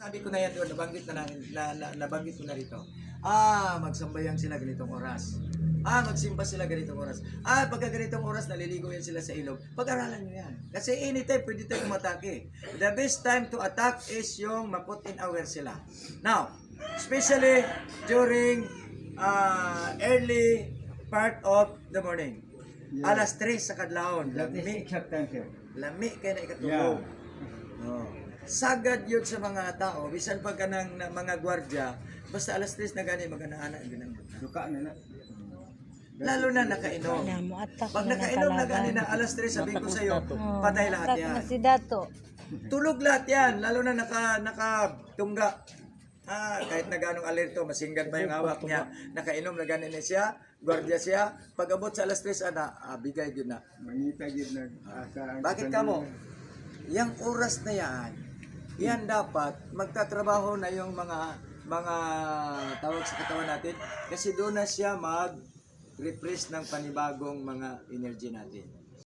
Sabi ko na yan doon, nabanggit na, nabanggit ko na rito. Magsambayang sila ganitong oras. Magsimba sila ganitong oras. Pagka ganitong oras, naliligo yan sila sa ilog. Pag-aralan nyo yan. Kasi anytime, pwede tayo umatake. The best time to attack is yung ma-put in aware sila. Now, especially during early part of the morning. Yeah. Alas 3 sa kadlawon. That is exact time, sir. Lami kaya na ikatulog. Yeah. Oh. Sagad yun sa mga tao. Bisan pagka ng mga gwardya, basta alas 3 na gani, maganaana ang ginang. Duka na na. Lalo na nakainom. Pag nakainom na gani na alas 3, sabihin ko sa'yo, patay lahat yan. Si Dato. Tulog lahat yan. Lalo na nakatungga. Kahit na ganong alerto, masinggan pa yung hawak niya. Nakainom na gani na siya, gwardya siya. Pag abot sa alas 3, bigay yun na. Mangita gid na. Bakit ka mo? Yang oras na yan dapat magtatrabaho na yung mga tawag sa katawan natin kasi doon na siya mag-refresh ng panibagong mga energy natin.